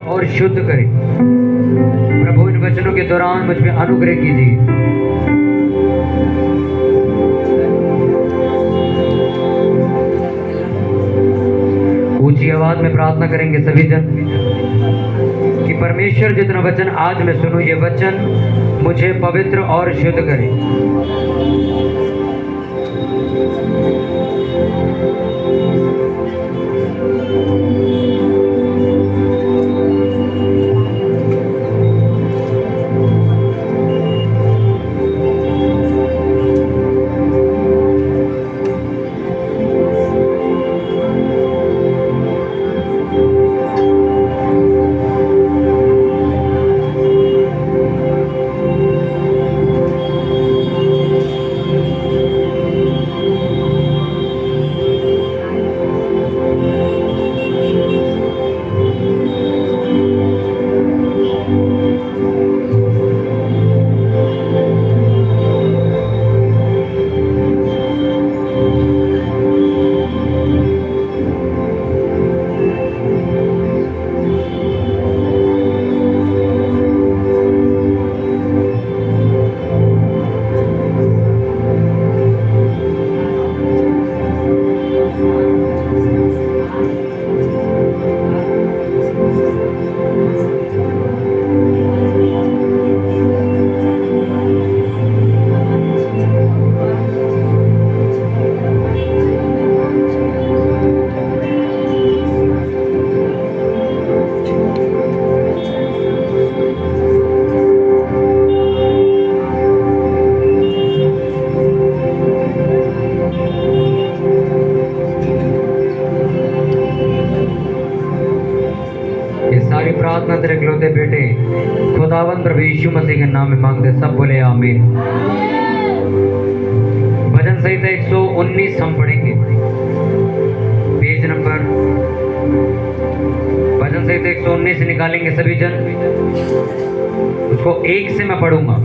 और शुद्ध करे। प्रभु इन वचनों के दौरान मुझ में अनुग्रह कीजिए। ऊंची आवाज में प्रार्थना करेंगे सभी जन कि परमेश्वर जितना वचन आज मैं सुनूं, ये वचन मुझे पवित्र और शुद्ध करे। प्रार्थना तेरे इकलौते बेटे खुदावंद प्रभु यीशु मसीह के नाम में मांगते, सब बोले आमीन। भजन संहिता 119 हम पढ़ेंगे, पेज नंबर भजन संहिता 119 निकालेंगे सभी जन। उसको एक से मैं पढ़ूंगा।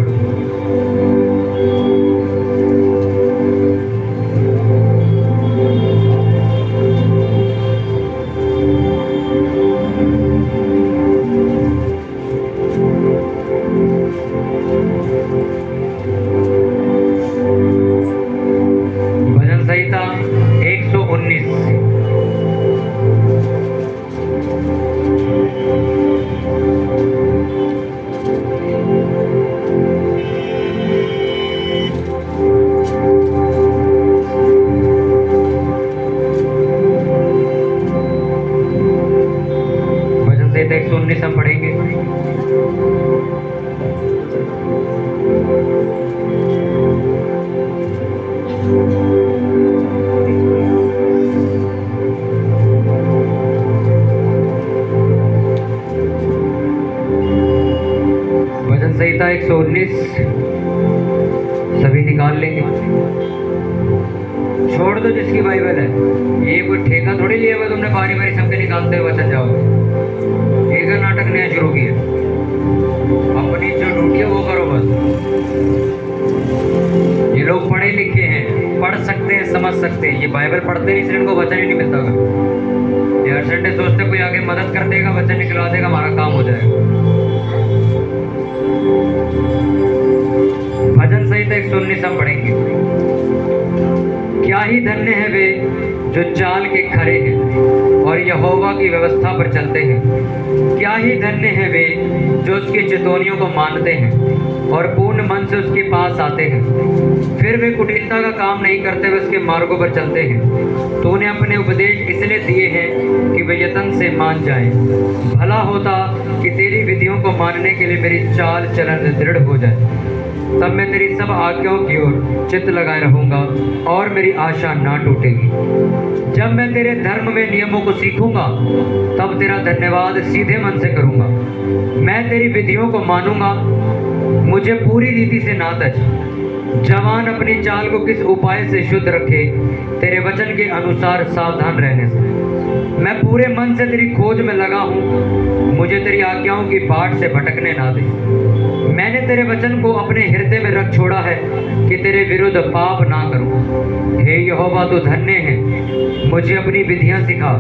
हम पढ़ेंगे। भजन संहिता 119 सभी निकाल लेंगे। छोड़ दो जिसकी बाइबल है, ये कोई ठेका थोड़ी लिया हुआ तुमने बारी बारी सबके निकालते हुए वचन जाओ। एक नाटक नया शुरू किया, अपनी जो ड्यूटी है वो करो बस। ये लोग पढ़े लिखे हैं, पढ़ सकते हैं, समझ सकते हैं, ये बाइबल पढ़ते नहीं इसलिए इनको वचन ही नहीं मिलता। ये हर संडे सोचते कोई आगे मदद कर देगा, वचन निकला देगा, हमारा काम हो जाएगा। भजन संहिता 119 हम पढ़ेंगे। क्या ही धन्य है वे जो चाल के खरे हैं और यहोवा की व्यवस्था पर चलते हैं। क्या ही धन्य है वे जो उसकी चितौनियों को मानते हैं और पूर्ण मन से उसके पास आते हैं। फिर वे कुटिलता का काम नहीं करते, वे उसके मार्गों पर चलते हैं। तो उन्हें अपने उपदेश इसलिए दिए हैं कि वे यत्न से मान जाएं। भला होता कि तेरी विधियों को मानने के लिए मेरी चाल चलन दृढ़ हो जाए, तब मैं तेरी सब आज्ञाओं की ओर चित्त लगाए रहूंगा और मेरी आशा ना टूटेगी। जब मैं तेरे धर्म में नियमों को सीखूंगा, तब तेरा धन्यवाद सीधे मन से करूंगा। मैं तेरी विधियों को मानूंगा, मुझे पूरी रीति से ना तज। जवान अपनी चाल को किस उपाय से शुद्ध रखे, तेरे वचन के अनुसार सावधान रहने से। मैं पूरे मन से तेरी खोज में लगा हूँ, मुझे तेरी आज्ञाओं की बाट से भटकने ना दे। मैंने तेरे वचन को अपने हृदय में रख छोड़ा है कि तेरे विरुद्ध पाप ना करूं। हे यहोवा, तू धन्य है, मुझे अपनी विधियां सिखा।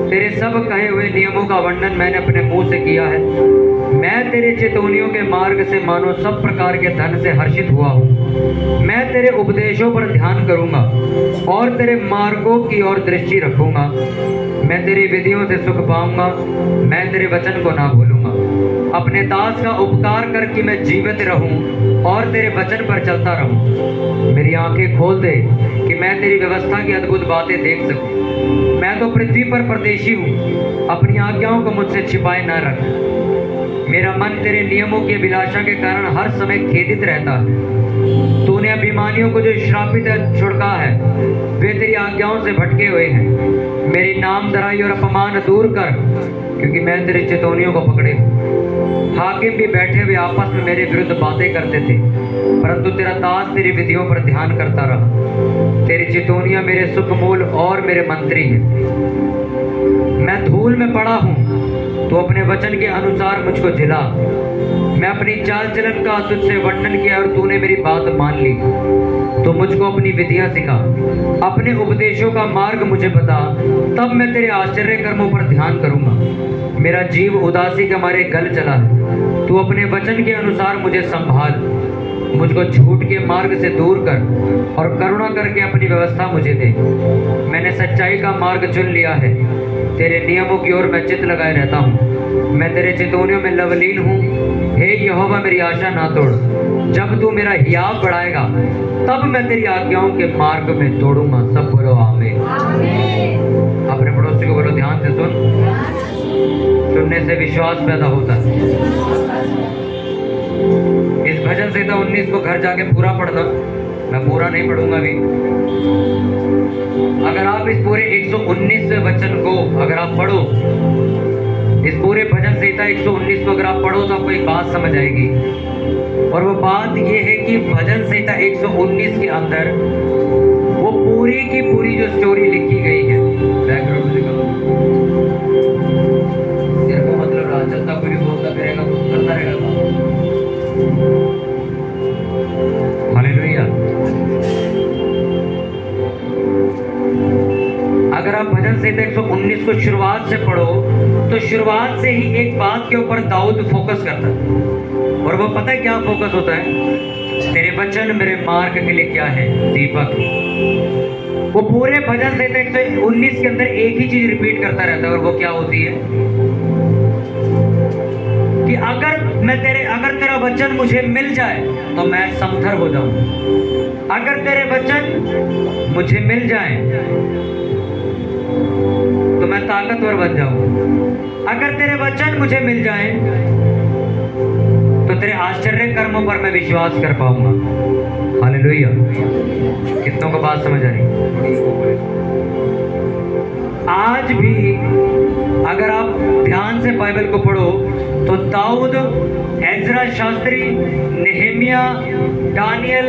तेरे सब कहे हुए नियमों का वर्णन मैंने अपने मुंह से किया है। मैं तेरे चेतवनियों के मार्ग से मानो सब प्रकार के धन से हर्षित हुआ हूँ। मैं तेरे उपदेशों पर ध्यान करूंगा और तेरे मार्गों की ओर दृष्टि रखूंगा। मैं तेरी विधियों से सुख पाऊंगा, मैं तेरे वचन को ना भूलूंगा। अपने दास का उपकार कर कि मैं जीवित रहूं और तेरे वचन पर चलता रहूं। मेरी आंखें खोल दे कि मैं तेरी व्यवस्था की अद्भुत बातें देख सकूं। मैं तो पृथ्वी पर परदेशी हूँ, अपनी आज्ञाओं को मुझसे छिपाए ना रख। मेरा मन तेरे नियमों की अभिलाषा के कारण हर समय खेदित रहता है। तूने अभिमानियों को जो श्रापित छुड़का है, वे तेरी आज्ञाओं से भटके हुए हैं। मेरी नामधराई और अपमान दूर कर, क्योंकि मैं तेरी चेतवनियों को पकड़े हूँ। हाकिम भी बैठे हुए आपस में मेरे विरुद्ध बातें करते थे, परंतु तेरा दास तेरी विधियों पर ध्यान करता रहा। तेरी चेतवनियां मेरे सुखमूल और मेरे मंत्री हैं। मैं धूल में पड़ा हूँ, तो अपने वचन के अनुसार मुझको झिला। मैं अपनी चाल चलन का तुझसे वर्णन किया और तूने मेरी बात मान ली। तो मुझको अपनी विधियां सिखा, अपने उपदेशों का मार्ग मुझे बता, तब मैं तेरे आश्चर्य कर्मों पर ध्यान करूंगा। मेरा जीव उदासी के मारे गल चला है, तू अपने वचन के अनुसार मुझे संभाल। मुझको झूठ के मार्ग से दूर कर और करुणा करके अपनी व्यवस्था मुझे दे। मैंने सच्चाई का मार्ग चुन लिया है, तेरे नियमों की ओर मैं चित्त लगाए रहता हूँ। मैं तेरे चितौनियों में लवलीन हूँ। हे यहोवा, मेरी आशा ना तोड़। जब तू मेरा हियाव बढ़ाएगा, तब मैं तेरी आज्ञाओं के मार्ग में दौड़ूंगा। सब बोलो आमीन। अपने पड़ोसी को बोलो, ध्यान से सुन। सुनने से विश्वास पैदा होता है। इस भजन संहिता 19 को घर जाके पूरा पढ़ना। मैं पूरा नहीं पढ़ूंगा अभी। अगर आप इस पूरे 119वें वचन को अगर आप पढ़ो, इस पूरे भजन संहिता 119 को अगर आप पढ़ो, तो आपको एक बात समझ आएगी। और वो बात ये है कि भजन संहिता 119 के अंदर वो पूरी की पूरी जो स्टोरी लिखी गई है, बैकग्राउंड मतलब राजता पूरी बोलता फिरेगा, करता रहेगा। हालेलुया। अगर आप भजन संहिता 119 को शुरुआत से पढ़ो, तो शुरुआत से ही एक बात के ऊपर दाऊद फोकस करता है। और वो पता है क्या फोकस होता है? तेरे वचन मेरे मार्ग के लिए क्या है? दीपक। वो पूरे भजन संहिता 119 के अंदर एक ही चीज रिपीट करता रहता है, और वो क्या होती है कि अगर तेरा वचन मुझे मिल जाए तो मैं समथर हो जाऊं। अगर तेरे वचन मुझे मिल जाए तो मैं ताकतवर बन जाऊं। अगर तेरे वचन मुझे मिल जाए तो तेरे आश्चर्य कर्मों पर मैं विश्वास कर पाऊंगा। हालेलुया। कितनों को बात समझ आ रही? आज भी अगर आप ध्यान से बाइबल को पढ़ो, तो दाऊद, एजरा शास्त्री, नेहेमिया, दानियल,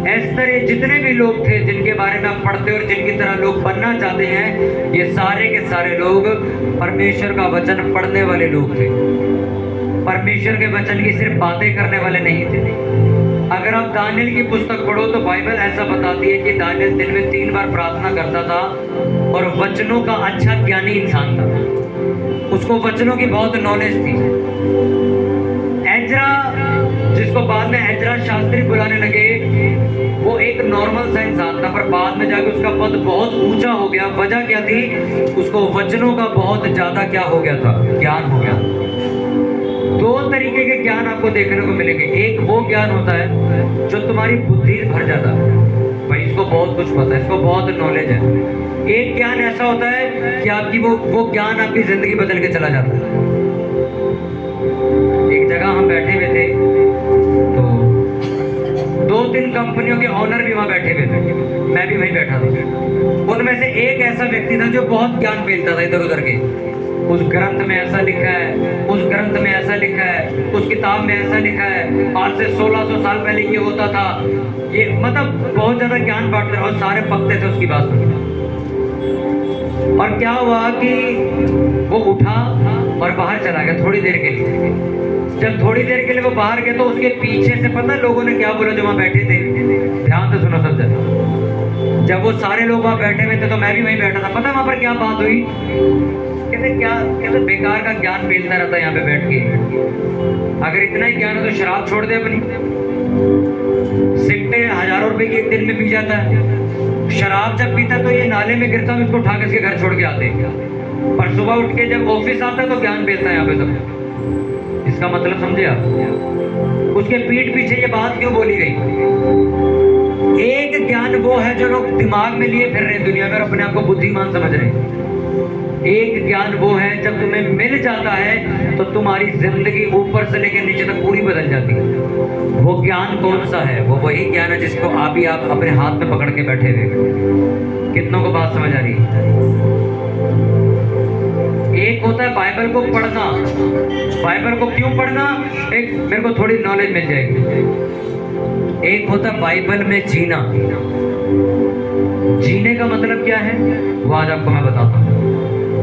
एस्तर, ये जितने भी लोग थे जिनके बारे में आप पढ़ते और जिनकी तरह लोग बनना चाहते हैं, ये सारे के सारे लोग परमेश्वर का वचन पढ़ने वाले लोग थे। परमेश्वर के वचन की सिर्फ बातें करने वाले नहीं थे। अगर आप दानियल की पुस्तक पढ़ो, तो बाइबल ऐसा बताती है कि दानियल दिन में 3 बार प्रार्थना करता था और वचनों का अच्छा ज्ञानी इंसान था। उसको वचनों की बहुत नॉलेज थी। एजरा, जिसको बाद में एजरा शास्त्री बुलाने लगे, वो एक नॉर्मल सा इंसान था, पर बाद में जाके उसका पद बहुत ऊंचा हो गया। वजह क्या थी? उसको वचनों का बहुत ज्यादा क्या हो गया था? ज्ञान हो गया। 2 तरीके के ज्ञान आपको देखने को मिलेंगे। एक वो ज्ञान होता है जो तुम्हारी बुद्धि भर जाता है, भाई इसको बहुत कुछ पता है, इसको बहुत नॉलेज है। एक ज्ञान ऐसा होता है कि आपकी वो ज्ञान आपकी जिंदगी बदल के चला जाता है। एक जगह हम बैठे हुए थे, तो 2-3 कंपनियों के ऑनर भी वहां बैठे हुए थे, मैं भी वहीं बैठा था। उनमें से एक ऐसा व्यक्ति था जो बहुत ज्ञान फैलता था इधर उधर के। उस ग्रंथ में ऐसा लिखा है, उस ग्रंथ में ऐसा लिखा है, उस किताब में ऐसा लिखा है, आज से 1600 साल पहले ये होता था। ये मतलब बहुत ज्यादा ज्ञान बांटते और सारे पकते थे उसकी बात में। और क्या हुआ कि वो उठा और बाहर चला गया थोड़ी देर के लिए। जब थोड़ी देर के लिए वो बाहर गया तो उसके पीछे से पता है लोगों ने क्या बोला जो वहां बैठे थे? ध्यान से सुनो सब जन। जब वो सारे लोग वहां बैठे हुए थे तो मैं भी वहीं बैठा था। पता है वहां पर क्या बात हुई? कहते बेकार का ज्ञान मिलता रहता है यहाँ पे बैठ के। अगर इतना ही ज्ञान हो तो शराब छोड़ दे अपनी। सिगरेट हजारों रुपए की एक दिन में पी जाता है। शराब जब पीता तो ये नाले में गिरता हूँ, इसको उठा के इसके घर छोड़ के आते हैं। पर सुबह उठ के जब ऑफिस आता है तो ज्ञान मिलता है यहाँ पे सब। इसका मतलब समझे आप? उसके पीठ पीछे ये बात क्यों बोली गई? एक ज्ञान वो है जो लोग दिमाग में लिए फिर रहे हैं दुनिया में और अपने आप को बुद्धिमान समझ रहे हैं। एक ज्ञान वो है जब तुम्हें मिल जाता है तो तुम्हारी जिंदगी ऊपर से लेकर नीचे तक पूरी बदल जाती है। वो ज्ञान कौन सा है? वो वही ज्ञान है जिसको आप अपने हाथ में पकड़ के बैठे हुए। कितनों को बात समझ आ रही है? एक होता है बाइबल को पढ़ना। बाइबल को क्यों पढ़ना? एक मेरे को थोड़ी नॉलेज मिल जाएगी। एक होता है बाइबल में जीना। जीने का मतलब क्या है वो आज आपको मैं बताता हूँ।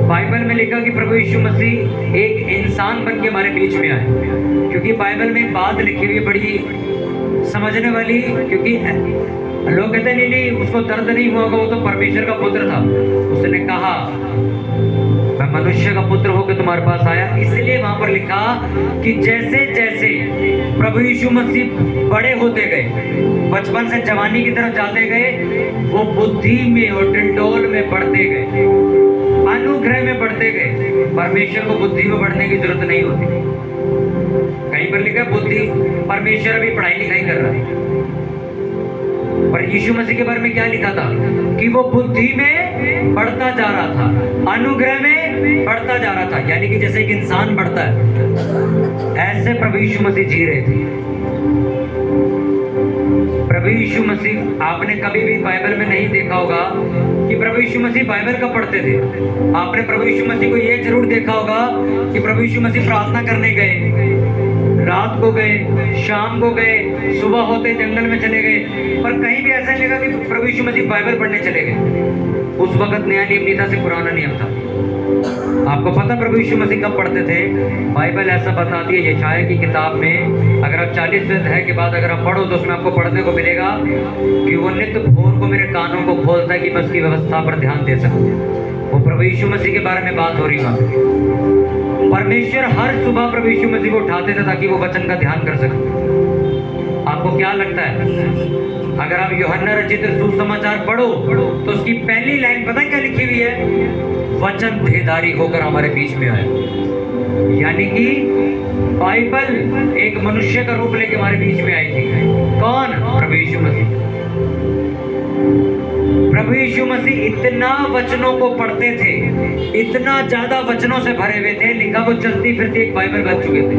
बाइबल में लिखा कि प्रभु यीशु मसीह एक इंसान बन के हमारे बीच में आए। क्योंकि बाइबल में एक बात लिखी हुई है बड़ी समझने वाली। क्योंकि लोग कहते हैं नहीं उसको दर्द नहीं हुआ होगा, वो तो परमेश्वर का पुत्र था। उसने कहा मैं मनुष्य का पुत्र होकर तुम्हारे पास आया। इसलिए वहां पर लिखा कि जैसे जैसे प्रभु यीशु मसीह बड़े होते गए, बचपन से जवानी की तरफ जाते गए, वो बुद्धि में और डिंडोल में बढ़ते गए, अनुग्रह में बढ़ते गए। परमेश्वर को बुद्धि में बढ़ने की जरूरत नहीं होती। कहीं पर लिखा बुद्धि, परमेश्वर अभी पढ़ाई लिखाई कर रहा है। पर यीशु मसीह के बारे में क्या लिखा था? कि वो बुद्धि में बढ़ता जा रहा था, अनुग्रह में बढ़ता जा रहा था। यानी कि जैसे एक इंसान बढ़ता है ऐसे प्रभु यीशु मसीह जी रहे थे। प्रभु यीशु मसीह आपने कभी भी बाइबल में नहीं देखा होगा कि प्रभु यीशु मसीह बाइबल कब पढ़ते थे। आपने प्रभु यीशु मसीह को ये जरूर देखा होगा कि प्रभु यीशु मसीह प्रार्थना करने गए, रात को गए, शाम को गए, सुबह होते जंगल में चले गए। पर कहीं भी ऐसा नहीं लगा कि प्रभु यीशु मसीह बाइबल पढ़ने चले गए। उस वक्त नया नियम नहीं था, सिर्फ पुराना नियम था। आपको पता प्रभु यीशु मसीह कब पढ़ते थे? बाइबल ऐसा बताती है यशायाह की किताब में, अगर आप 40 अध्याय के बाद अगर आप पढ़ो तो उसमें आपको पढ़ने को मिलेगा कि वो नित्य भोर को मेरे कानों को खोलता है कि मैं उसकी व्यवस्था पर ध्यान दे सकूं। वो प्रभु यीशु मसीह के बारे में बात हो रही है। परमेश्वर हर सुबह प्रभु यीशु मसीह को उठाते थे ताकि वो वचन का ध्यान कर सके। आपको क्या लगता है अगर आप यूहन्ना रचित सुसमाचार पढ़ो तो उसकी पहली लाइन पता क्या लिखी हुई है? वचन देहधारी होकर हमारे बीच में आया। यानी कि बाइबल एक मनुष्य का रूप लेकर हमारे बीच में आई थी। कौन? प्रभु यीशु मसीह। प्रभु यीशु मसीह इतना वचनों को पढ़ते थे, इतना ज्यादा वचनों से भरे हुए थे, लिखा वो चलती फिरती एक बाइबल बन चुके थे।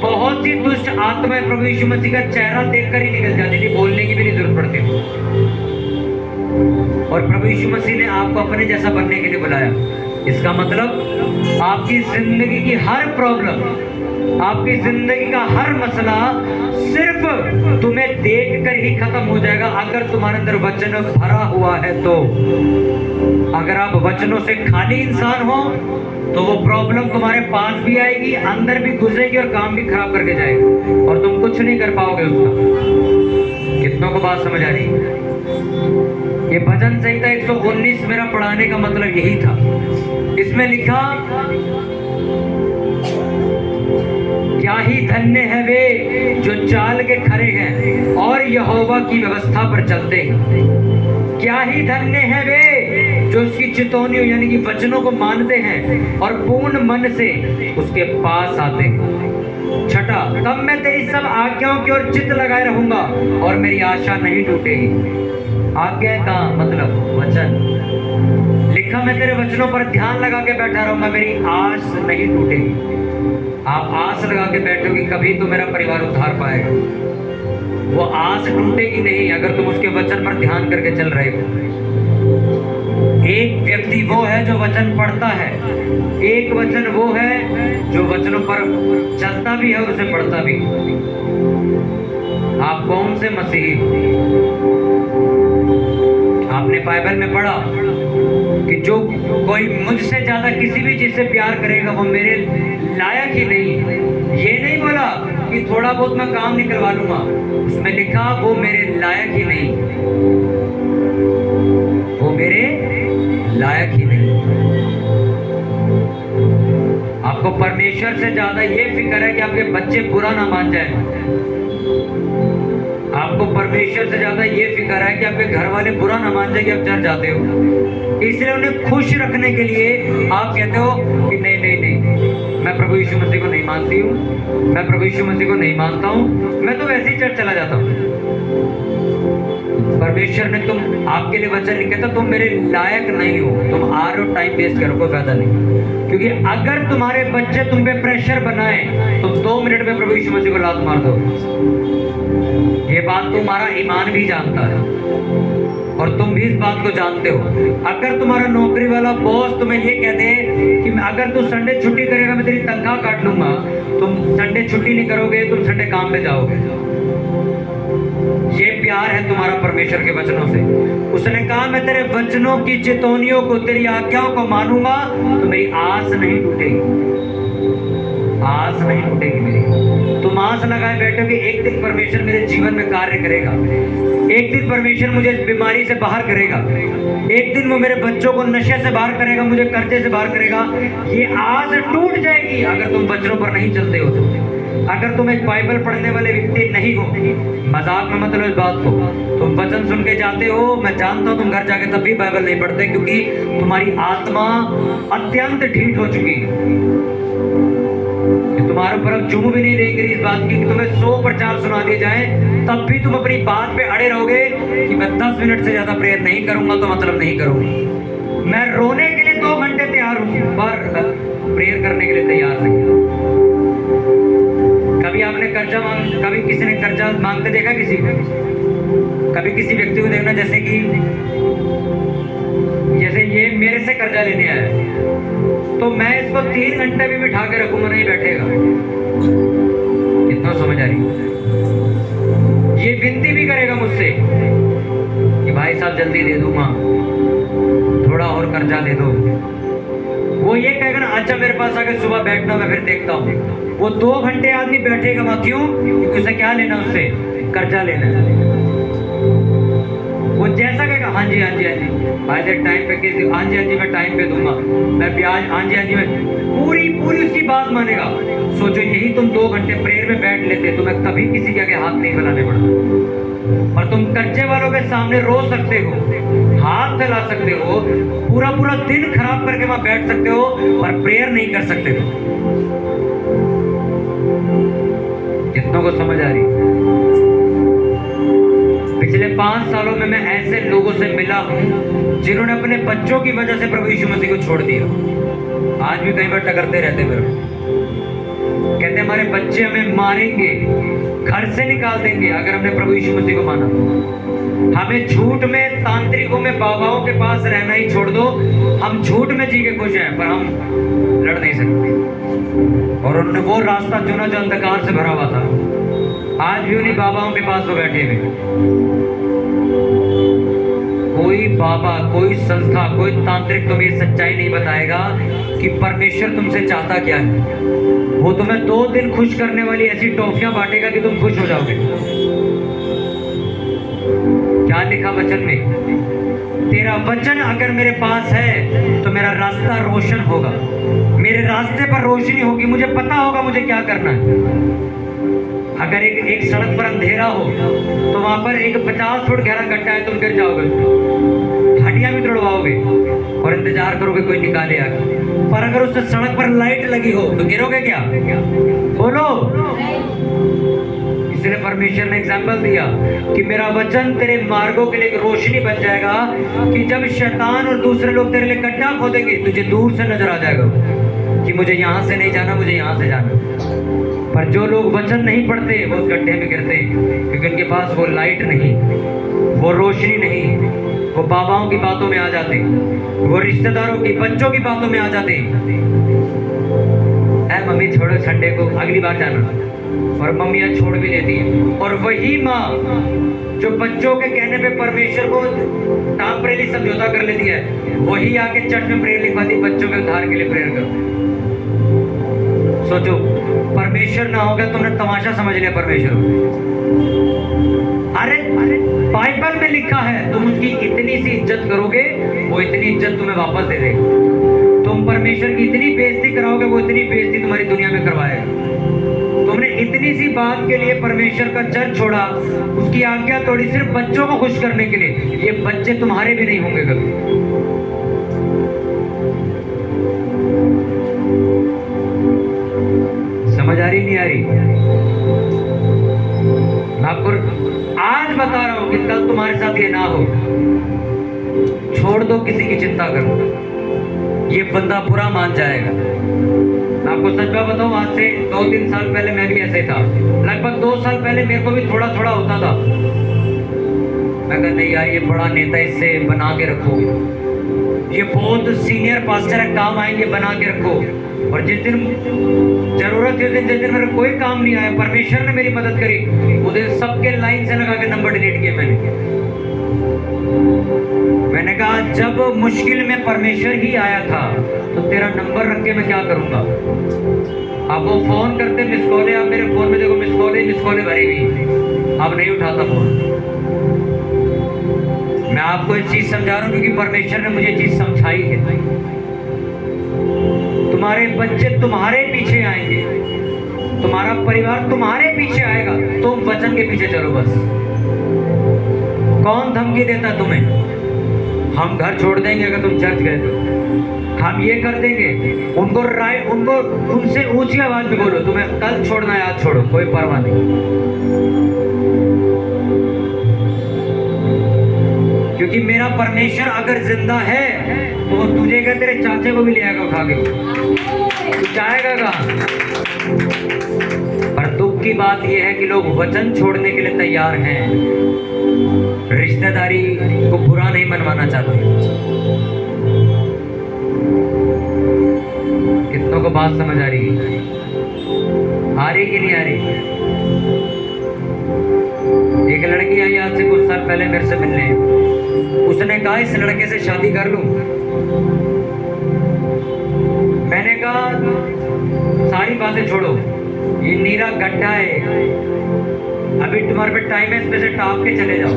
बहुत सी दुष्ट आत्माएं प्रभु यीशु मसीह का चेहरा देखकर ही निकल जाती थी, बोलने की भी नहीं जरूरत पड़ती थी। और प्रभु यीशु मसीह ने आपको अपने जैसा बनने के लिए बुलाया। इसका मतलब आपकी जिंदगी की हर प्रॉब्लम, आपकी जिंदगी का हर मसला सिर्फ तुम्हें देखकर ही खत्म हो जाएगा अगर तुम्हारे अंदर वचन भरा हुआ है तो। अगर आप वचनों से खाली इंसान हो तो वो प्रॉब्लम तुम्हारे पास भी आएगी, अंदर भी घुसेगी और काम भी खराब करके जाएगी और तुम कुछ नहीं कर पाओगे उसका। कितनों को बात समझ आ रही है? ये भजन संहिता 119 मेरा पढ़ाने का मतलब यही था। इसमें लिखा क्या ही धन्य है वे जो चाल के खरे हैं और यहोवा की व्यवस्था पर चलते हैं। क्या ही धन्य है वे जो उसकी चितौनियों यानी कि वचनों को मानते हैं और पूर्ण मन से उसके पास आते हैं। छठा, तब मैं तेरी सब आज्ञाओं की ओर चित्त लगाए रहूंगा और मेरी आशा नहीं टूटेगी। आज्ञा का मतलब वचन। लिखा मैं तेरे वचनों पर ध्यान लगा के बैठा रहूंगा, मेरी आस नहीं टूटेगी। आप आस लगा के बैठोगे कभी तो मेरा परिवार उद्धार पाएगा। वो आस टूटेगी नहीं अगर तुम उसके वचन पर ध्यान करके चल रहे हो। एक व्यक्ति वो है जो वचन पढ़ता है, एक वचन वो है जो वचनों पर चलता भी है और उसे पढ़ता भी। आप कौन से मसीही? आपने बाइबल में पढ़ा कि जो कोई मुझसे ज्यादा किसी भी चीज से प्यार करेगा वो मेरे लायक ही नहीं। ये नहीं बोला कि थोड़ा बहुत मैं काम नहीं करवा लूंगा, उसमें लिखा वो मेरे लायक ही नहीं, वो मेरे लायक ही नहीं। आपको परमेश्वर से ज्यादा ये फिक्र है कि आपके बच्चे बुरा ना मान जाए। आपको परमेश्वर से ज्यादा ये फिक्र है कि आपके घर वाले बुरा ना मान जाए कि आप चर्च जाते हो। इसलिए उन्हें खुश रखने के लिए आप कहते हो कि नहीं नहीं नहीं, मैं प्रभु यीशु मसीह को नहीं मानती हूँ, मैं प्रभु यीशु मसीह को नहीं मानता हूँ, मैं तो वैसे ही चर्च चला जाता हूँ। परमेश्वर ने तुम आपके लिए वचन लिखा था, तुम मेरे लायक नहीं हो, तुम आ रहे हो टाइम वेस्ट करो, कोई फायदा नहीं। क्योंकि अगर तुम्हारे बच्चे तुम पे प्रेशर बनाए तो 2 मिनट में प्रभु यीशु मसीह को लात मार दो। ये बात तुम्हारा ईमान भी जानता है और तुम भी इस बात को जानते हो। अगर तुम्हारा नौकरी वाला बॉस तुम्हें ये कह दे कि अगर तू संडे छुट्टी करेगा मैं तेरी तनख्वाह काट लूंगा, तुम संडे छुट्टी नहीं करोगे, तुम संडे काम पे जाओगे। ये प्यार है तुम्हारा परमेश्वर के वचनों से। उसने कहा मैं तेरे वचनों की चेतावनियों को, तेरी आज्ञाओं को मानूंगा तो मेरी आस नहीं टूटेगी, आस नहीं टूटेगी मेरी। तुम आस लगाए बैठोगे एक दिन परमेश्वर मेरे जीवन में कार्य करेगा, एक दिन परमेश्वर मुझे इस बीमारी से बाहर करेगा, एक दिन वो मेरे बच्चों को नशे से बाहर करेगा, मुझे कर्जे से बाहर करेगा। ये आस टूट जाएगी अगर तुम वचनों पर नहीं चलते हो तो। अगर तुम एक बाइबल पढ़ने वाले व्यक्ति नहीं हो, मजाक में मत लो इस बात को, तुम वचन सुन के जाते हो, मैं जानता हूं तुम घर जाके तब भी बाइबल नहीं पढ़ते क्योंकि तुम्हारी आत्मा अत्यंत ढीठ हो चुकी है। तुम्हारे ऊपर अब चुम भी नहीं रहेंगे इस बात की कि तुम्हें 100 प्रचार सुना दिए जाए, तब भी तुम अपनी बात पे अड़े रहोगे कि मैं 10 मिनट से ज्यादा प्रेयर नहीं करूंगा तो मतलब नहीं करूंगा। मैं रोने के लिए 2 घंटे तैयार हूं पर प्रेयर करने के लिए तैयार नहीं। कभी आपने कर्जा कभी किसी ने कर्जा मांगते देखा किसी को? कभी किसी व्यक्ति को देखना जैसे ये मेरे से कर्जा लेने आया तो मैं इसको 3 घंटे भी बिठा के रखूंगा, नहीं बैठेगा। कितना समझ आ रही है? ये विनती भी करेगा मुझसे कि भाई साहब जल्दी दे दूंगा, थोड़ा और कर्जा दे दो। वो ये कहेगा ना अच्छा मेरे पास आके सुबह बैठना, मैं फिर देखता हूँ। वो 2 घंटे आदमी बैठेगा वहां, क्यों? क्योंकि उसे क्या लेना, उससे कर्जा लेना है। वो जैसा कहेगा हाँ जी हाँ जी हाँ जी भाई जब टाइम पे किसी, हाँ जी मैं टाइम पे दूंगा, मैं ब्याज, हाँ जी मैं पूरी उसकी बात मानेगा। सोचो यही तुम 2 घंटे प्रेयर में बैठ लेते तो मैं कभी किसी के आगे हाथ नहीं फैलाने पड़ता। और तुम कर्जे वालों के सामने रो सकते हो, हाथ फैला सकते हो, पूरा दिन खराब करके वहां बैठ सकते हो और प्रेयर नहीं कर सकते हो। कितनों को समझ आ रही? पिछले 5 सालों में मैं ऐसे लोगों से मिला हूं जिन्होंने अपने बच्चों की वजह से प्रभु यीशु मसीह को छोड़ दिया। आज भी कई बार टकरते रहते मेरे, कहते हमारे बच्चे हमें मारेंगे, घर से निकाल देंगे अगर हमने प्रभु यीशु मसीह को माना। हमें झूठ में, तांत्रिकों में, बाबाओं के पास रहना ही छोड़ दो, हम झूठ में जी के खुश हैं पर हम लड़ नहीं सकते। और उन्होंने वो रास्ता चुना जो अंधकार से भरा हुआ था। आज भी उन्हीं बाबाओं के पास वो बैठे हुए। कोई बाबा, कोई संस्था, कोई तांत्रिक तुम्हें ये सच्चाई नहीं बताएगा कि परमेश्वर तुमसे चाहता क्या है। वो तुम्हें 2 दिन खुश करने वाली ऐसी टॉफियां बांटेगा कि तुम खुश हो जाओगे। क्या लिखा वचन में? तेरा वचन अगर मेरे पास है तो मेरा रास्ता रोशन होगा, मेरे रास्ते पर रोशनी होगी, मुझे पता होगा मुझे क्या करना है। अगर एक सड़क पर अंधेरा हो तो वहां पर एक 50 फुट गहरा गड्ढा है, तुम गिर जाओगे, हड्डियां भी तोड़वाओगे और इंतजार करोगे कोई निकाले आके। पर अगर उस सड़क पर लाइट लगी हो तो गिरोगे क्या? बोलो। इसलिए परमेश्वर ने एग्जाम्पल दिया कि मेरा वचन तेरे मार्गों के लिए एक रोशनी बन जाएगा कि जब शैतान और दूसरे लोग तेरे लिए गड्ढा खोदेंगे तुझे दूर से नजर आ जाएगा कि मुझे यहाँ से नहीं जाना, मुझे यहाँ से जाना। पर जो लोग वचन नहीं पढ़ते वो उस गड्ढे में गिरते क्योंकि उनके पास वो लाइट नहीं, वो रोशनी नहीं, वो बाबाओं की बातों में आ जाते, वो रिश्तेदारों की, बच्चों की बातों में आ जाते। मम्मी छोड़ो संडे को, अगली बार जाना, और मम्मियाँ छोड़ भी देती हैं। और वही माँ जो बच्चों के कहने पे परमेश्वर को टेम्परेरी समझौता कर लेती है, वही आके चर्च में प्रेयर लिखवाती बच्चों के उद्धार के लिए प्रेयर करो। सोचो, परमेश्वर ना होगा तुमने तमाशा समझ लिया परमेश्वर। अरे बाइबल में लिखा है तुम उसकी इतनी सी इज्जत करोगे, वो इतनी इज्जत तुम्हें वापस दे देगा। तुम परमेश्वर की इतनी बेइज्जती कराओगे, वो इतनी बेइज्जती तुम्हारी दुनिया में करवाएगा। तुमने इतनी सी बात के लिए परमेश्वर का चर्च छोड़ा, उसकी आज्ञा तोड़ी सिर्फ बच्चों को खुश करने के लिए, ये बच्चे तुम्हारे भी नहीं होंगे कभी। समझ आ रही नहीं आ रही? मैं आपको आज बता रहा हूं कि कल तुम्हारे साथ ये ना हो। छोड़ दो किसी की चिंता करो, ये बंदा बुरा मान जाएगा। मैं आपको सच बात बताऊं, आज से 2-3 साल पहले मैं भी ऐसे था। लगभग 2 साल पहले मेरे को भी थोड़ा थोड़ा होता था। मैं कहता नहीं यार, ये बड़ा नेता, इससे बना के रखो, ये बहुत सीनियर पास्टर है, काम आएंगे, बना के रखो। और जिस दिन जरूरत है, जिस दिन मेरा कोई काम नहीं आया, परमेश्वर ने मेरी मदद करी, उस दिन सबके लाइन से लगा के नंबर डिलीट किए मैंने कहा जब मुश्किल में परमेश्वर ही आया था तो तेरा नंबर रख के मैं क्या करूंगा। अब वो फोन करते, मिस कॉलें, आप मेरे फोन में देखो मिस कॉलें भरी हुई, अब नहीं उठाता फोन। मैं आपको एक चीज समझा रहा हूं क्योंकि परमेश्वर ने मुझे चीज समझाई है। तुम्हारे बच्चे तुम्हारे पीछे आएंगे, तुम्हारा परिवार तुम्हारे पीछे आएगा, तुम वचन के पीछे चलो बस। कौन धमकी देता तुम्हें? हम घर छोड़ देंगे अगर तुम चर्च गए तो, हम ये कर देंगे, उनको उनसे ऊंची आवाज में बोलो, तुम्हें कल छोड़ना है आज छोड़ो, कोई परवाह नहीं। क्योंकि मेरा परमेश्वर अगर जिंदा है तो वो तुझे क्या, तेरे चाचे को भी ले आएगा उठा के, तू जाएगा कहाँ? पर दुख की बात यह है कि लोग वचन छोड़ने के लिए तैयार हैं, रिश्तेदारी को बुरा नहीं मनवाना चाहते। कितनों को बात समझ आ रही है? आ रही कि नहीं आ रही? एक लड़की आई आज से कुछ साल पहले मेरे से मिलने, उसने कहा इस लड़के से शादी कर लूं। मैंने कहा सारी बातें छोड़ो, ये नीरा गड्ढा है, अभी तुम्हारे पे टाइम है, इसमें से टाप के चले जाओ।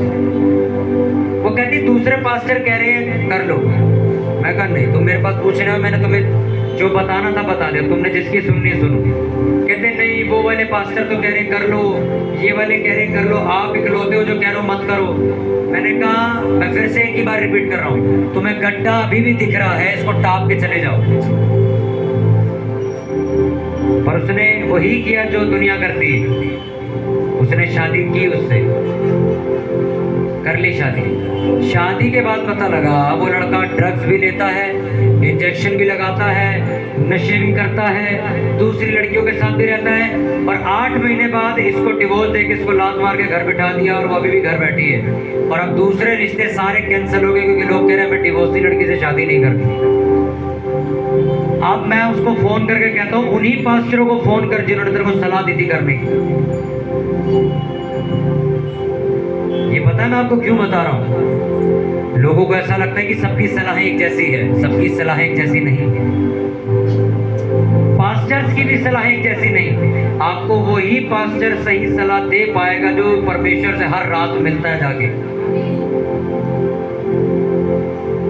वो कहती दूसरे पास्टर कह रहे हैं कर लो। मैं कहा नहीं, तुम मेरे पास पूछने हो, मैंने तुम्हें जो बताना था बता दिया, तुमने जिसकी सुननी सुनो। कहते नहीं, वो वाले पास्टर तो कह रहे कर लो, ये वाले कह रहे कर लो, आप इकलौते हो जो कह रहे हो मत करो। मैंने कहा मैं फिर से एक ही बार रिपीट कर रहा हूँ, तुम्हें गड्ढा अभी भी दिख रहा है, इसको टाप के चले जाओ। पर उसने वही किया जो दुनिया करती है, उसने शादी की, उससे कर ली शादी। शादी के बाद पता लगा वो लड़का ड्रग्स भी लेता है, इंजेक्शन भी लगाता है, नशे भी करता है, दूसरी लड़कियों के साथ भी रहता है। और 8 महीने बाद इसको डिवोर्स देके इसको लात मार के घर बिठा दिया और वो अभी भी घर बैठी है। और अब दूसरे रिश्ते सारे कैंसिल हो गए क्योंकि लोग कह रहे हैं मैं डिवोर्सी लड़की से शादी नहीं करती। अब मैं उसको फोन करके कहता हूँ उन्हीं पास्टरों को फोन कर जिन्होंने तेरे को सलाह दी थी करने की। ये पता है मैं आपको क्यों बता रहा हूँ? लोगों को ऐसा लगता है कि सबकी सलाहें एक जैसी है, सबकी सलाहें एक जैसी नहीं है। पास्टर्स की भी सलाह एक जैसी नहीं। आपको वही पास्टर सही सलाह दे पाएगा जो परमेश्वर से हर रात मिलता है जाके।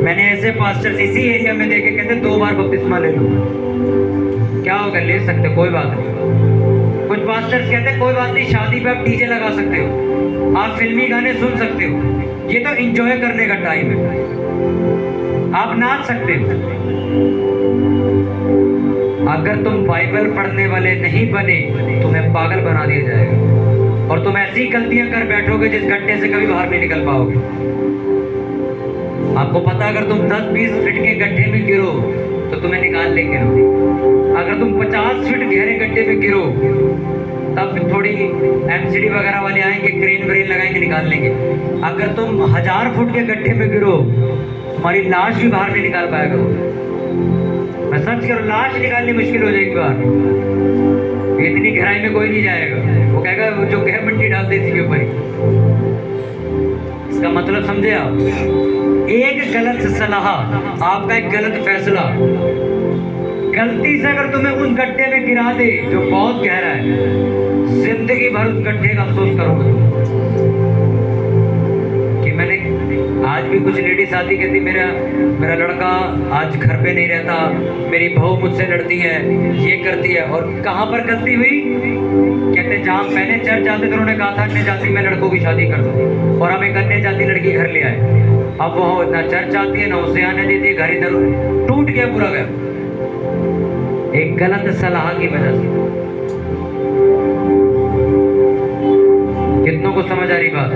मैंने ऐसे पास्टर्स इसी एरिया में देखे, कहते 2 बार बपतिस्मा ले लो, क्या होगा, ले सकते, कोई बात नहीं। कुछ पास्टर्स कहते कोई बात नहीं, शादी पे आप डीजे लगा सकते हो, आप फिल्मी गाने सुन सकते हो, ये तो एंजॉय करने का टाइम है, आप नाच सकते हो। अगर तुम बाइबल पढ़ने वाले नहीं बने तुम्हें पागल बना दिया जाएगा और तुम ऐसी गलतियां कर बैठोगे जिस गड्ढे से कभी बाहर नहीं निकल पाओगे। आपको पता, अगर तुम 10-20 फीट के गड्ढे में गिरो तो तुम्हें निकाल लेंगे। अगर तुम 50 फीट गहरे गड्ढे में गिरो तब थोड़ी एमसीडी वगैरह वाले आएंगे, क्रेन व्रेन लगाएंगे, निकाल लेंगे। अगर तुम 1000 फुट के गड्ढे में गिरो तुम्हारी लाश भी बाहर नहीं निकाल पाएगा। मैं सच करो, लाश निकालनी मुश्किल हो जाएगी बाहर, इतनी गहराई में कोई नहीं जाएगा। वो कहेगा वो जो गहर मिट्टी डालते इसी के ऊपर ही। इसका मतलब समझे आप? एक गलत सलाह, आपका एक गलत फैसला गलती से अगर तुम्हें उस गड्ढे में गिरा दे जो बहुत गहरा है, जिंदगी भर उस गड्ढे का अफसोस करोगे तुम। कि मैंने आज भी कुछ लेडीज आती कहती मेरा लड़का आज घर पे नहीं रहता, मेरी बहू मुझसे लड़ती है, ये करती है। और कहाँ पर गलती हुई? कहते जहाँ पहले चर्च जाते थे उन्होंने कहा था अन्य जाति में लड़कों की शादी कर दो, और हम एक अन्य जाति लड़की घर ले आए। अब वो ना चर्च आती है ना उसे आने देती है, घर इधर टूट गया पूरा घर, एक गलत सलाह की वजह से। कितनों को समझ आ रही बात?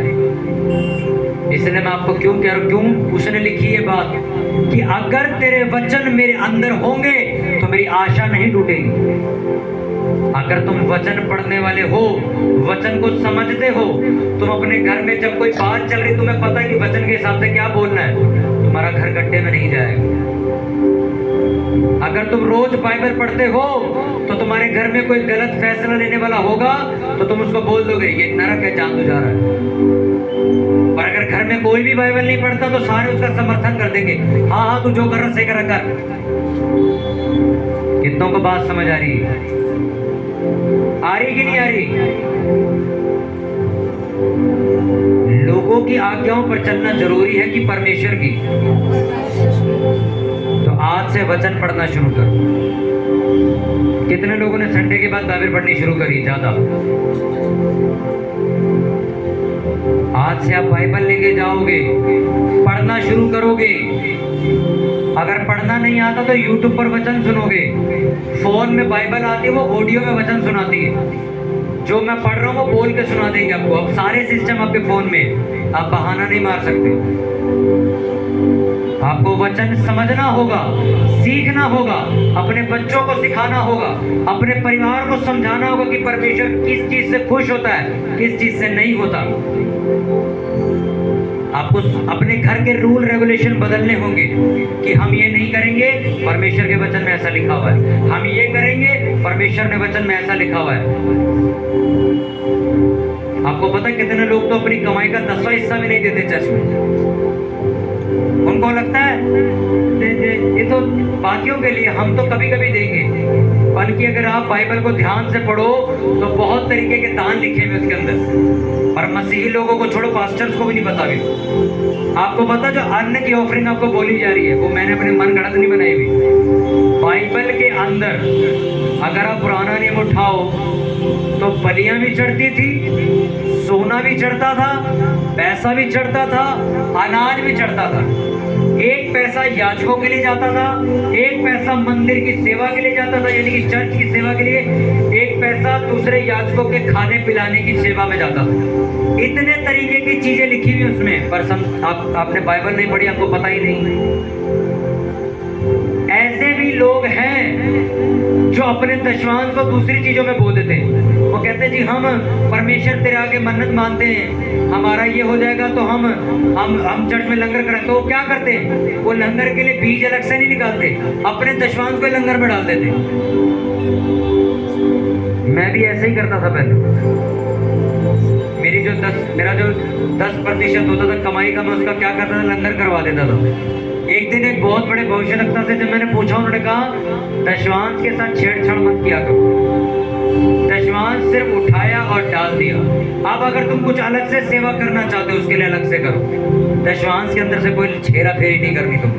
इसलिए मैं आपको क्यों कह रहा हूं, क्यों उसने लिखी ये बात कि अगर तेरे वचन मेरे अंदर होंगे तो मेरी आशा नहीं टूटेगी। अगर तुम वचन पढ़ने वाले हो, वचन को समझते हो, तुम अपने घर में जब कोई बात चल रही तुम्हें पता है कि वचन के हिसाब से क्या बोलना है, तुम्हारा घर गड्ढे में नहीं जाएगा। अगर तुम रोज बाइबल पढ़ते हो तो तुम्हारे घर में कोई गलत फैसला लेने वाला होगा तो तुम उसको बोल दोगे ये नरक है, जान तो जा रहा है। और अगर घर में कोई भी बाइबल नहीं पढ़ता तो सारे उसका समर्थन कर देंगे, हाँ हाँ तू जो कर रहा सही कर कर। कितनों को बात समझ आ रही है? आ रही कि नहीं आ रही? लोगों की आज्ञाओं पर चलना जरूरी है कि परमेश्वर की? तो आज से वचन पढ़ना शुरू करो। कितने लोगों ने संडे के बाद बाइबल पढ़नी शुरू करी? ज्यादा। आज से आप बाइबल लेके जाओगे, पढ़ना शुरू करोगे। अगर पढ़ना नहीं आता तो यूट्यूब पर वचन सुनोगे। फोन में बाइबल आती है, वो ऑडियो में वचन सुनाती है। जो मैं पढ़ रहा हूँ वो बोल के सुना देंगे आपको। अब सारे सिस्टम आपके फोन में, आप बहाना नहीं मार सकते। आपको वचन समझना होगा, सीखना होगा, अपने बच्चों को सिखाना होगा, अपने परिवार को समझाना होगा कि परमेश्वर किस चीज से खुश होता है, किस चीज से नहीं होता। आपको अपने घर के रूल रेगुलेशन बदलने होंगे कि हम ये नहीं करेंगे, परमेश्वर के वचन में ऐसा लिखा हुआ है। हम ये करेंगे, परमेश्वर ने वचन में ऐसा लिखा हुआ है। आपको पता है कितने लोग तो अपनी कमाई का 10वां हिस्सा भी नहीं देते चर्च में। उनको लगता है ये तो बाकियों के लिए, हम तो कभी कभी देंगे। बल्कि अगर आप बाइबल को ध्यान से पढ़ो तो बहुत तरीके के दान लिखे हुए उसके अंदर। और मसीही लोगों को छोड़ो, पास्टर्स को भी नहीं पता भी। आपको पता जो अन्न की ऑफरिंग आपको बोली जा रही है वो मैंने अपने मन गढ़ंत नहीं बनाई हुई। बाइबल के अंदर अगर आप पुराना नियम उठाओ तो बलियां भी चढ़ती थी, सोना भी चढ़ता था, पैसा भी चढ़ता था, अनाज भी चढ़ता था। एक पैसा याजकों के लिए जाता था, एक पैसा मंदिर की सेवा के लिए जाता था, यानी कि चर्च की सेवा के लिए, एक पैसा दूसरे याजकों के खाने पिलाने की सेवा में जाता था। इतने तरीके की चीजें लिखी हुई उसमें, पर आपने बाइबल नहीं पढ़ी, आपको पता ही नहीं। ऐसे भी लोग हैं जो अपने दशवांश को दूसरी चीजों में बो देते हैं। वो कहते हैं जी हम परमेश्वर तेरे आगे मन्नत मानते हैं, हमारा ये हो जाएगा तो हम चर्च में लंगर करें। तो वो क्या करते हैं? वो लंगर के लिए बीज अलग से नहीं निकालते, अपने दशवांश को लंगर में डाल देते। मैं भी ऐसे ही करता था पहले। मेरा जो 10% होता था कमाई का, मैं उसका क्या करता था, लंगर करवा देता था। एक दिन एक बहुत बड़े भविष्यवक्ता से जब मैंने पूछा, उन्होंने कहा दशवांश के साथ छेड़छाड़ मत किया करो, दशवांश सिर्फ उठाया और डाल दिया। अब अगर तुम कुछ अलग से सेवा करना चाहते हो उसके लिए अलग से करो, दशवांश के अंदर से कोई छेड़ा फेरी नहीं करनी तुम।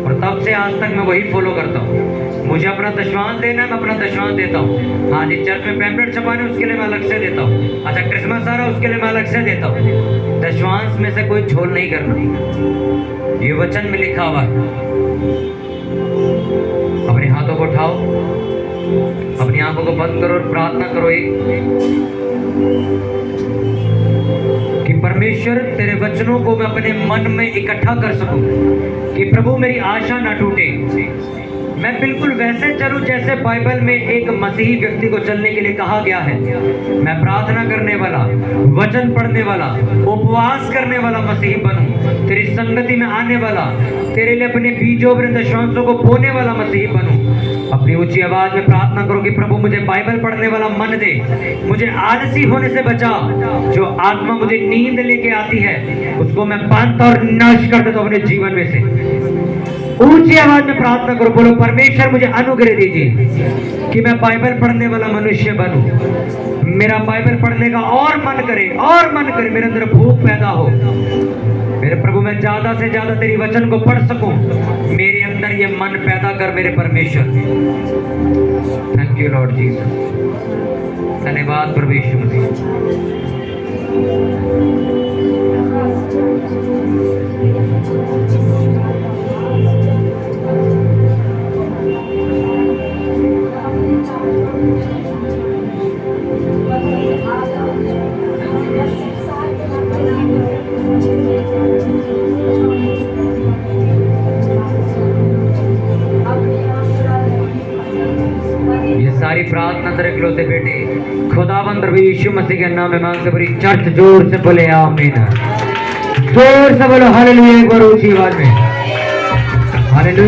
और तब से आज तक मैं वही फॉलो करता हूँ। मुझे अपना दशवांश देना है, मैं अपना दशवांश देता हूँ। हाँ जी, चर्च में पैम्पलेट छपाने उसके लिए मैं अलग से देता हूँ। अच्छा, क्रिसमस आ रहा है उसके लिए मैं अलग से देता हूँ। दशवांश में से कोई झोल नहीं करना, ये वचन में लिखा हुआ है। अपने हाथों को उठाओ, अपनी आंखों को बंद करो और प्रार्थना करो कि परमेश्वर तेरे वचनों को मैं अपने मन में इकट्ठा कर सकूं, कि प्रभु मेरी आशा ना टूटे, मैं बिल्कुल वैसे चलूं जैसे बाइबल में एक मसीही व्यक्ति को चलने के लिए कहा गया है। मैं प्रार्थना करने वाला, वचन पढ़ने वाला, उपवास करने वाला मसीही बनूं, तेरी संगति में आने वाला, तेरे लिए अपने बीजों और दशांशों को बोने वाला मसीही बनूं। अपनी ऊंची आवाज में प्रार्थना करो कि प्रभु मुझे बाइबल पढ़ने वाला मन दे, मुझे आलसी होने से बचा। जो आत्मा मुझे नींद लेके आती है उसको मैं बांधता और नाश कर देता हूं अपने जीवन में से। ऊंची आवाज में प्रार्थना करो, बोलो परमेश्वर मुझे अनुग्रह दीजिए कि मैं बाइबल पढ़ने वाला मनुष्य बनूं। मेरा बाइबल पढ़ने का और मन करे, मेरे अंदर भूख पैदा हो। मेरे प्रभु मैं ज्यादा से ज्यादा तेरी वचन को पढ़ सकूं, मेरे अंदर ये मन पैदा कर मेरे परमेश्वर। Thank you Lord Jesus. धन्यवाद प्रभु यीशु मसीह। सारी प्रार्थना तेरे इकलौते बेटे खुदावंद प्रभु यीशु मसीह के नाम में मांगते पूरी चर्च जोर से बोले आमीन। जोर से बोलो हालेलुया एक बार ऊंची आवाज में हालेलुया।